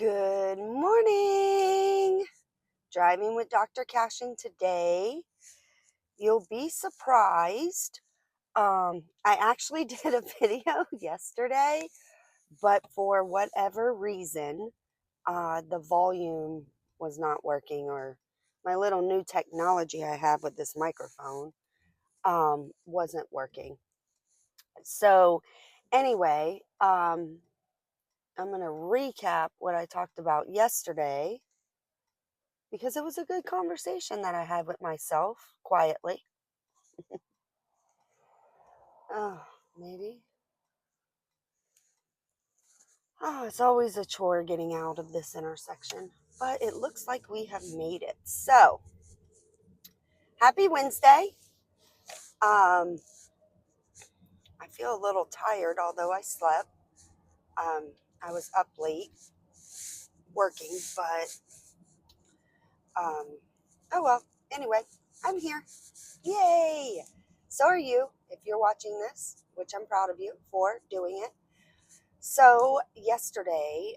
Good morning. Driving with Dr. Cashin today. You'll be surprised. I actually did a video yesterday, but for whatever reason, the volume was not working, or my little new technology I have with this microphone wasn't working. So, anyway, I'm going to recap what I talked about yesterday because it was a good conversation that I had with myself quietly. Oh, maybe. Oh, it's always a chore getting out of this intersection, but it looks like we have made it. So, happy Wednesday. Um, I feel a little tired, although I slept. I was up late working, but um, oh well. Anyway, I'm here. Yay! So are you, if you're watching this, which I'm proud of you for doing it. So yesterday,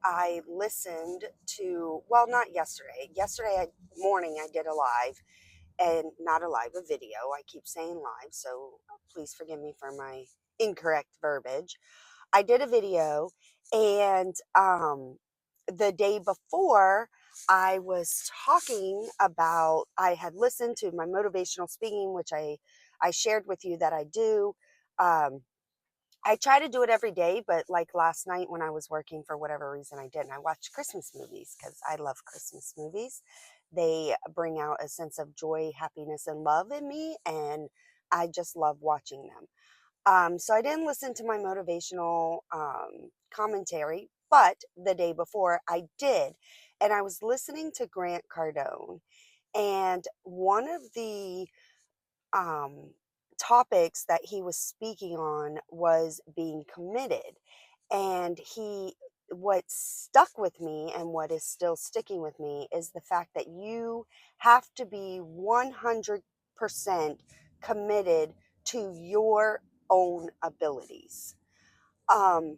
I listened to, well, not yesterday. Morning I did a live, and not a live, a video. I keep saying live, so please forgive me for my incorrect verbiage. I did a video, and the day before, I was talking about, I had listened to my motivational speaking, which I shared with you that I do. Um, I try to do it every day, but like last night when I was working, for whatever reason I didn't. I watched Christmas movies because I love Christmas movies. They bring out a sense of joy, happiness, and love in me, and I just love watching them. So I didn't listen to my motivational commentary, but the day before I did. And I was listening to Grant Cardone. And one of the um, topics that he was speaking on was being committed. And what stuck with me and what is still sticking with me is the fact that you have to be 100% committed to your own abilities. Um,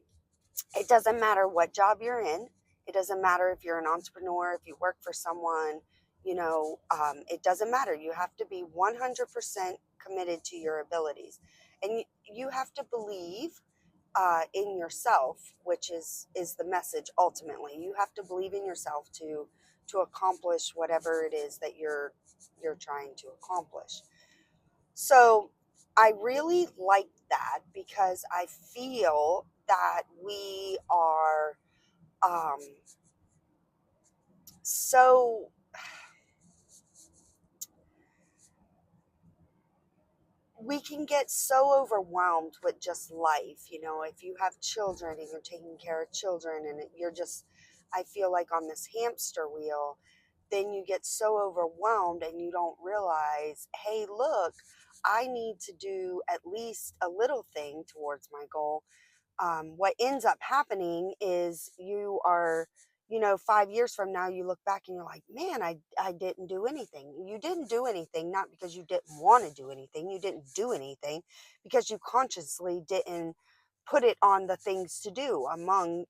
it doesn't matter what job you're in. It doesn't matter if you're an entrepreneur, if you work for someone, it doesn't matter. You have to be 100% committed to your abilities. And you have to believe in yourself, which is the message ultimately. You have to believe in yourself to accomplish whatever it is that you're trying to accomplish. So I really like that because I feel that we are um, so we can get so overwhelmed with just life. If you have children and you're taking care of children and you're just, I feel like on this hamster wheel, then you get so overwhelmed and you don't realize, hey, look, I need to do at least a little thing towards my goal. What ends up happening is you are, 5 years from now, you look back and you're like, man, I didn't do anything. You didn't do anything, not because you didn't want to do anything. You didn't do anything because you consciously didn't put it on the things to do among,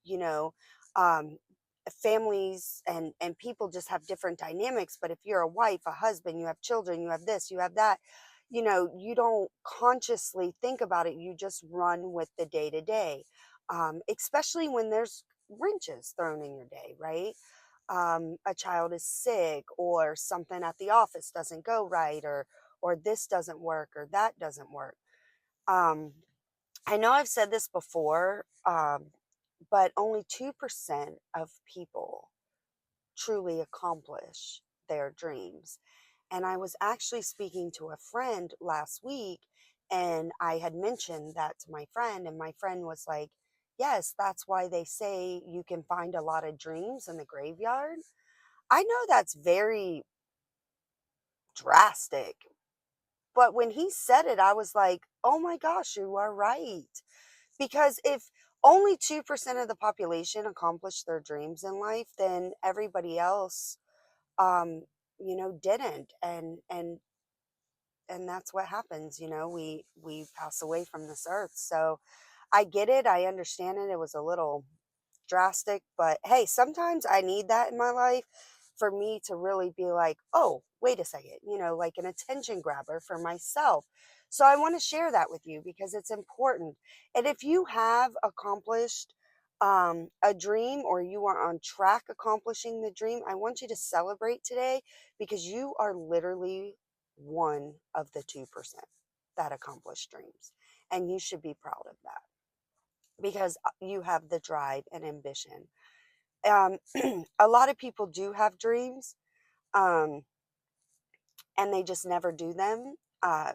um, families and people just have different dynamics. But if you're a wife, a husband, you have children, you have this, you have that, you don't consciously think about it. You just run with the day to day, especially when there's wrenches thrown in your day, right? A child is sick, or something at the office doesn't go right, or this doesn't work, or that doesn't work. Um, I know I've said this before, but only 2% of people truly accomplish their dreams. And I was actually speaking to a friend last week, and I had mentioned that to my friend, and my friend was like, yes, that's why they say you can find a lot of dreams in the graveyard. I know that's very drastic, but when he said it, I was like, oh my gosh, you are right. Because if only 2% of the population accomplish their dreams in life, then everybody else um didn't. And that's what happens. We pass away from this earth. So I get it. I understand it. It was a little drastic, but hey, sometimes I need that in my life for me to really be like, oh, wait a second, like an attention grabber for myself. So I want to share that with you because it's important. And if you have accomplished a dream, or you are on track accomplishing the dream, I want you to celebrate today, because you are literally one of the 2% that accomplish dreams. And you should be proud of that, because you have the drive and ambition. Um, a lot of people do have dreams, um, and they just never do them. Uh,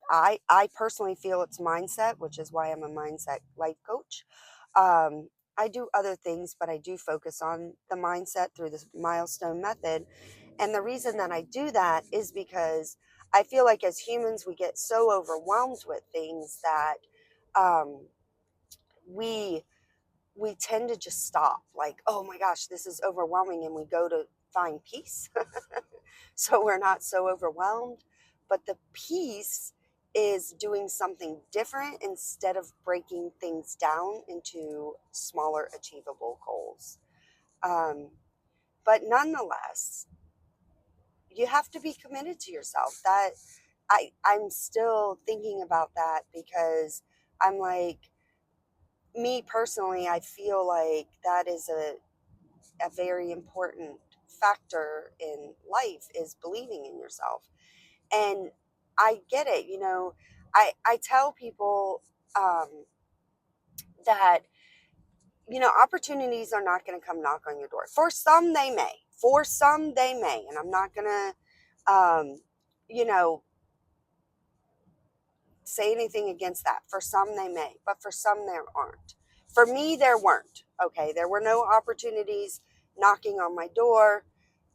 I personally feel it's mindset, which is why I'm a mindset life coach. I do other things, but I do focus on the mindset through this milestone method. And the reason that I do that is because I feel like as humans, we get so overwhelmed with things that um, we we tend to just stop, like, oh my gosh, this is overwhelming, and we go to find peace. So we're not so overwhelmed. But the peace is doing something different instead of breaking things down into smaller achievable goals. um, but nonetheless, you have to be committed to yourself. That I'm still thinking about that, because I'm like, me personally, I feel like that is a very important factor in life, is believing in yourself. And I get it. I tell people um, that, opportunities are not going to come knock on your door. For some, they may. For some, they may. And I'm not going to, you know, say anything against that. For some, they may. But for some, there aren't. For me, there weren't. Okay. There were no opportunities knocking on my door.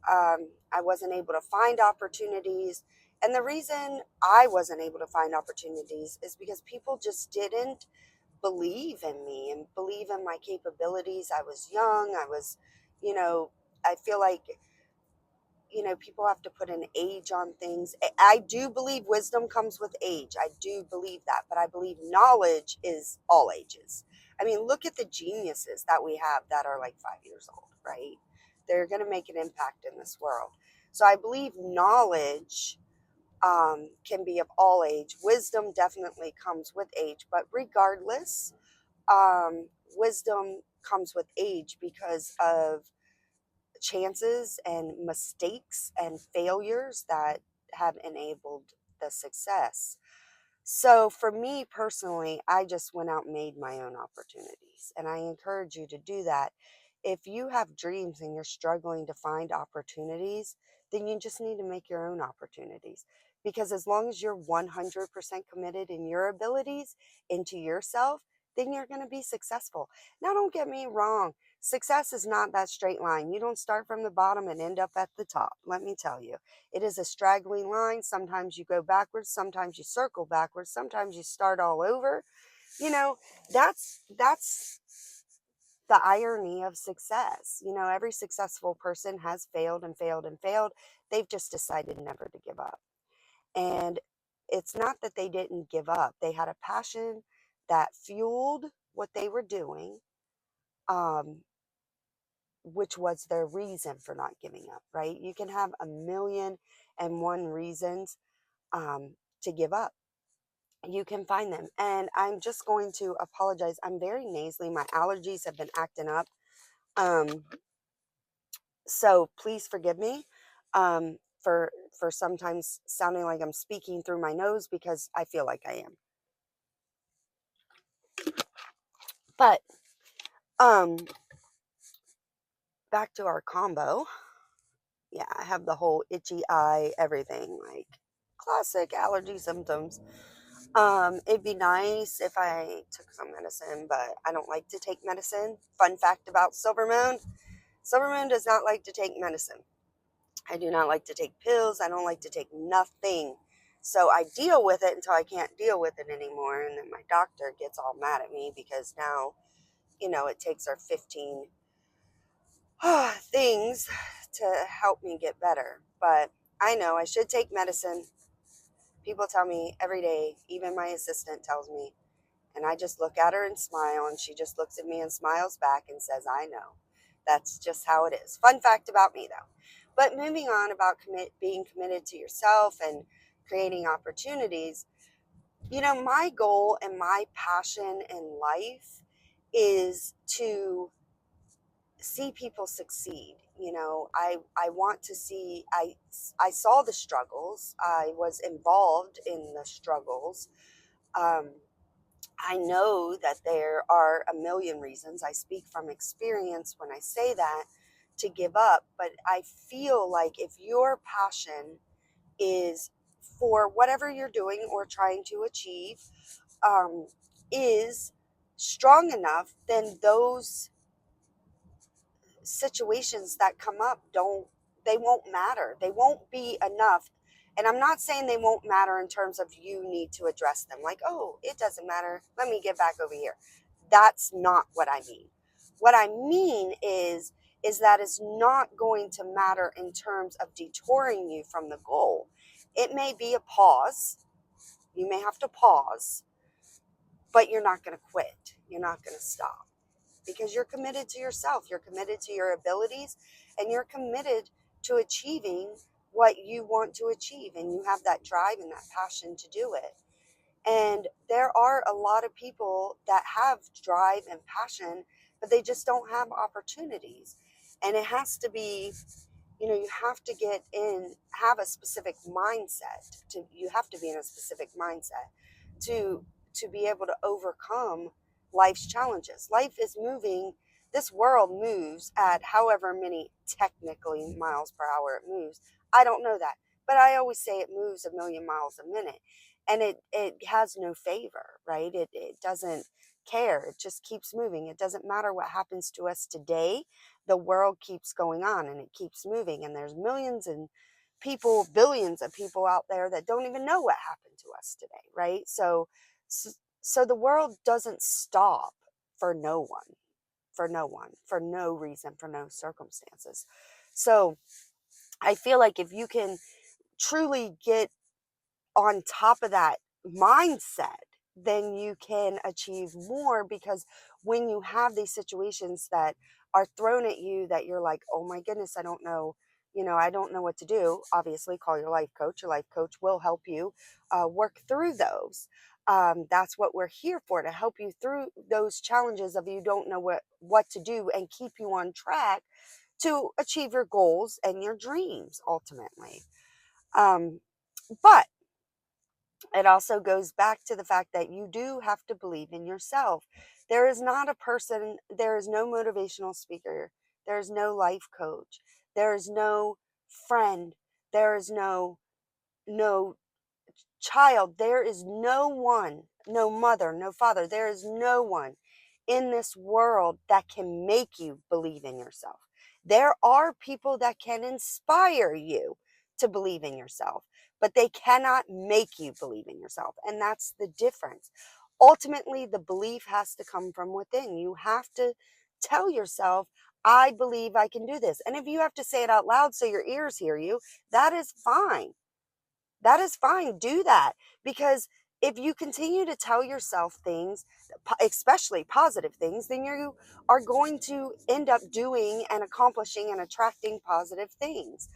I wasn't able to find opportunities. And the reason I wasn't able to find opportunities is because people just didn't believe in me and believe in my capabilities. I was young. You know, I feel like, people have to put an age on things. I do believe wisdom comes with age. I do believe that. But I believe knowledge is all ages. I mean, look at the geniuses that we have that are like 5 years old, right? They're going to make an impact in this world. So I believe knowledge can be of all age. Wisdom definitely comes with age. But regardless, wisdom comes with age because of chances and mistakes and failures that have enabled the success. So for me personally, I just went out and made my own opportunities. And I encourage you to do that. If you have dreams and you're struggling to find opportunities, then you just need to make your own opportunities. Because as long as you're 100% committed in your abilities, into yourself, then you're going to be successful. Now, don't get me wrong. Success is not that straight line. You don't start from the bottom and end up at the top. Let me tell you. It is a straggling line. Sometimes you go backwards, sometimes you circle backwards, sometimes you start all over. You know, that's the irony of success. Every successful person has failed and failed and failed. They've just decided never to give up. And it's not that they didn't give up. They had a passion that fueled what they were doing, um, which was their reason for not giving up, right? You can have a million and one reasons to give up. You can find them. And I'm just going to apologize. I'm very nasally. My allergies have been acting up. Um, so please forgive me for sometimes sounding like I'm speaking through my nose, because I feel like I am. But um, back to our combo. Yeah, I have the whole itchy eye, everything, like classic allergy symptoms. It'd be nice if I took some medicine, but I don't like to take medicine. Fun fact about Silver Moon: Silver Moon does not like to take medicine. I do not like to take pills. I don't like to take nothing. So I deal with it until I can't deal with it anymore. And then my doctor gets all mad at me because now, it takes her 15 things to help me get better. But I know I should take medicine. People tell me every day, even my assistant tells me, And I just look at her and smile, and she just looks at me and smiles back and says, I know. That's just how it is. Fun fact about me, though. But moving on about being committed to yourself and creating opportunities, my goal and my passion in life is to see people succeed. I want to see, I saw the struggles. I was involved in the struggles. Um, I know that there are a million reasons. I speak from experience when I say that, to give up. But I feel like if your passion is for whatever you're doing or trying to achieve, um, is strong enough, then those situations that come up they won't matter. They won't be enough. And I'm not saying they won't matter in terms of you need to address them, like, oh, it doesn't matter, let me get back over here. That's not what I mean. What I mean is that it's not going to matter in terms of detouring you from the goal. It may be a pause. You may have to pause, but you're not going to quit. You're not going to stop, because you're committed to yourself, you're committed to your abilities, and you're committed to achieving what you want to achieve, and you have that drive and that passion to do it. And there are a lot of people that have drive and passion, but they just don't have opportunities. And it has to be, you have to have a specific mindset. You have to be in a specific mindset to be able to overcome life's challenges. Life is moving. This world moves at however many technically miles per hour it moves. I don't know that, but I always say it moves a million miles a minute, and it has no favor, right? It doesn't care. It just keeps moving. It doesn't matter what happens to us today. The world keeps going on and it keeps moving, and there's millions and billions of people out there that don't even know what happened to us today, right? So the world doesn't stop for no one, for no reason, for no circumstances. So I feel like if you can truly get on top of that mindset, then you can achieve more, because when you have these situations that are thrown at you that you're like, oh my goodness, I don't know, I don't know what to do. Obviously, call your life coach. Your life coach will help you work through those. That's what we're here for, to help you through those challenges of you don't know what to do, and keep you on track to achieve your goals and your dreams ultimately. But it also goes back to the fact that you do have to believe in yourself. There is not a person, there is no motivational speaker, there is no life coach, there is no friend, there is no child, there is no one, no mother, no father, there is no one in this world that can make you believe in yourself. There are people that can inspire you to believe in yourself, but they cannot make you believe in yourself. And that's the difference. Ultimately, the belief has to come from within. You have to tell yourself, I believe I can do this. And if you have to say it out loud so your ears hear you, that is fine. That is fine. Do that. Because if you continue to tell yourself things, especially positive things, then you are going to end up doing and accomplishing and attracting positive things.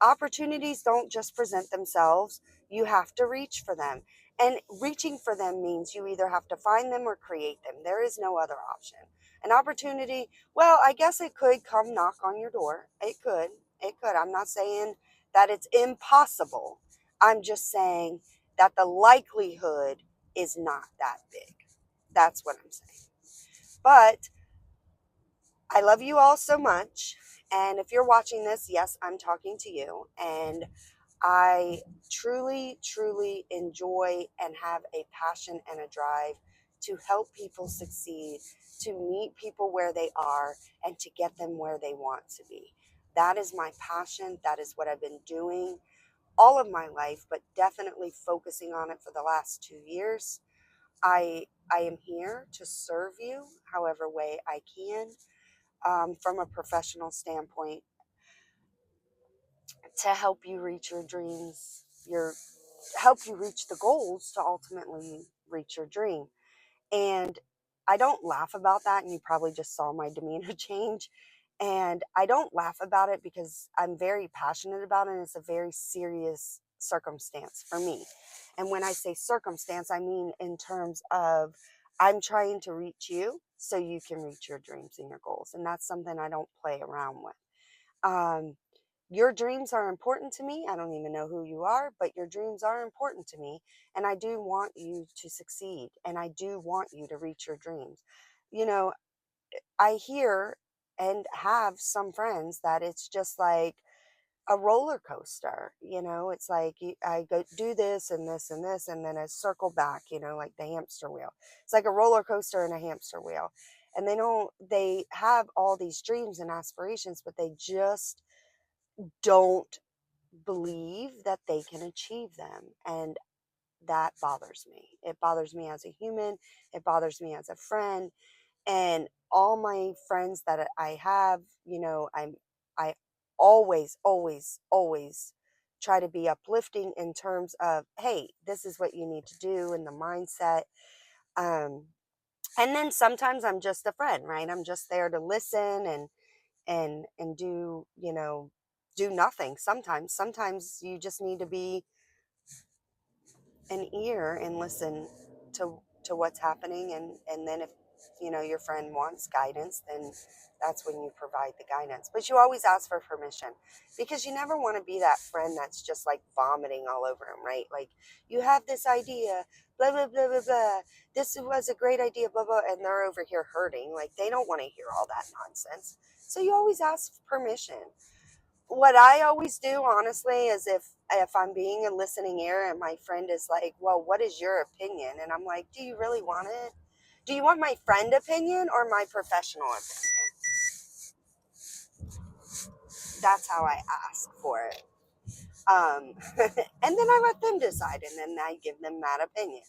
Opportunities don't just present themselves. You have to reach for them. And reaching for them means you either have to find them or create them. There is no other option. An opportunity, well, I guess it could come knock on your door. It could. It could. I'm not saying that it's impossible. I'm just saying that the likelihood is not that big. That's what I'm saying. But I love you all so much. And if you're watching this, yes, I'm talking to you. And I truly, truly enjoy and have a passion and a drive to help people succeed, to meet people where they are, and to get them where they want to be. That is my passion. That is what I've been doing all of my life, but definitely focusing on it for the last 2 years. I am here to serve you however way I can, from a professional standpoint, to help you reach your dreams, help you reach the goals to ultimately reach your dream. And I don't laugh about that, and you probably just saw my demeanor change. And I don't laugh about it because I'm very passionate about it, and it's a very serious circumstance for me. And when I say circumstance, I mean in terms of I'm trying to reach you so you can reach your dreams and your goals. And that's something I don't play around with. Um, your dreams are important to me. I don't even know who you are, but your dreams are important to me. And I do want you to succeed. And I do want you to reach your dreams. You know, I hear and have some friends that it's just like a roller coaster. It's like I go do this and this and this, and then I circle back, like the hamster wheel. It's like a roller coaster and a hamster wheel. And they have all these dreams and aspirations, but they just don't believe that they can achieve them. And that bothers me. It bothers me as a human. It bothers me as a friend. And all my friends that I have, I always, always, always try to be uplifting in terms of, hey, this is what you need to do, and the mindset. And then sometimes I'm just a friend, right? I'm just there to listen and do, do nothing. Sometimes you just need to be an ear and listen to what's happening. And then if your friend wants guidance, then that's when you provide the guidance. But you always ask for permission, because you never want to be that friend that's just like vomiting all over them, right? Like, you have this idea, blah blah blah blah blah, this was a great idea, blah blah, and they're over here hurting. Like, they don't want to hear all that nonsense. So you always ask permission. What I always do, honestly, is if I'm being a listening ear and my friend is like, well, what is your opinion? And I'm like, do you really want it? Do you want my friend opinion or my professional opinion? That's how I ask for it. And then I let them decide, and then I give them that opinion.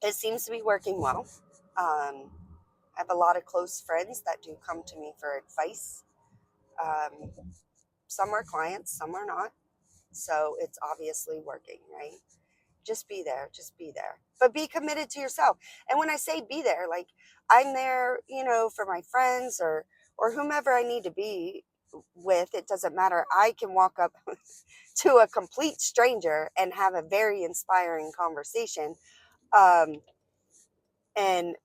It seems to be working well. I have a lot of close friends that do come to me for advice. Some are clients, some are not. So it's obviously working, right? Just be there, but be committed to yourself. And when I say be there, like, I'm there, for my friends or whomever I need to be with. It doesn't matter. I can walk up to a complete stranger and have a very inspiring conversation. And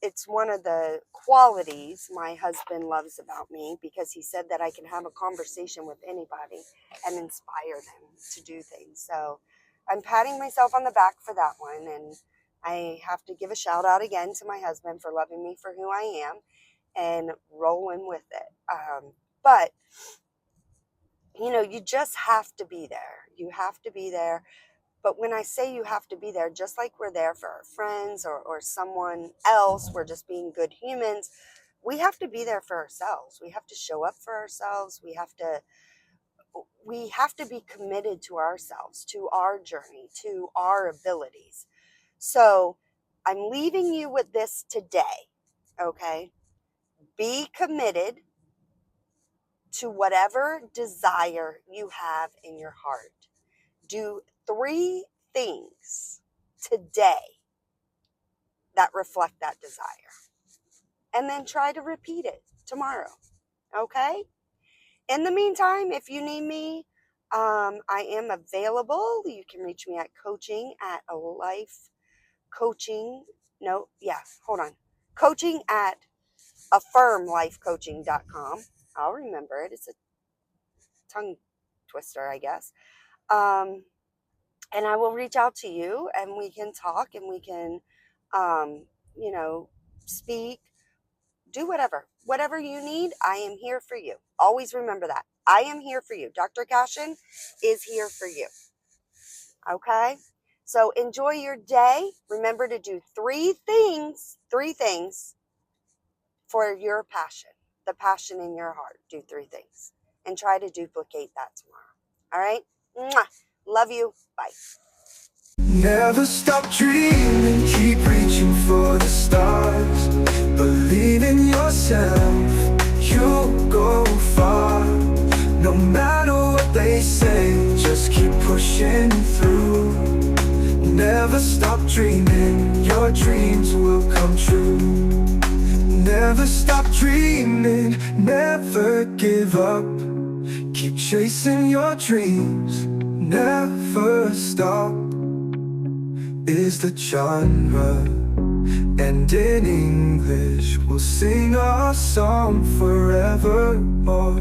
it's one of the qualities my husband loves about me, because he said that I can have a conversation with anybody and inspire them to do things. So I'm patting myself on the back for that one. And I have to give a shout out again to my husband for loving me for who I am and rolling with it. But, you just have to be there. You have to be there. But when I say you have to be there, just like we're there for our friends or someone else, we're just being good humans, we have to be there for ourselves. We have to show up for ourselves. We have to be committed to ourselves, to our journey, to our abilities. So I'm leaving you with this today, okay? Be committed to whatever desire you have in your heart. Do 3 things today that reflect that desire. And then try to repeat it tomorrow. Okay? In the meantime, if you need me, I am available. You can reach me at coaching at affirmlifecoaching.com. I'll remember it. It's a tongue twister, I guess. And I will reach out to you, and we can talk, and we can, speak, do whatever you need. I am here for you. Always remember that. I am here for you. Dr. Cashin is here for you. Okay? So enjoy your day. Remember to do 3 things for your passion, the passion in your heart. Do 3 things and try to duplicate that tomorrow. All right? Mwah. Love you. Bye. Never stop dreaming, keep reaching for the stars. Believe in yourself, you'll go far. No matter what they say, just keep pushing through. Never stop Never stop dreaming, never give up. Keep chasing your dreams, never stop is the genre. And in English we'll sing our song forevermore.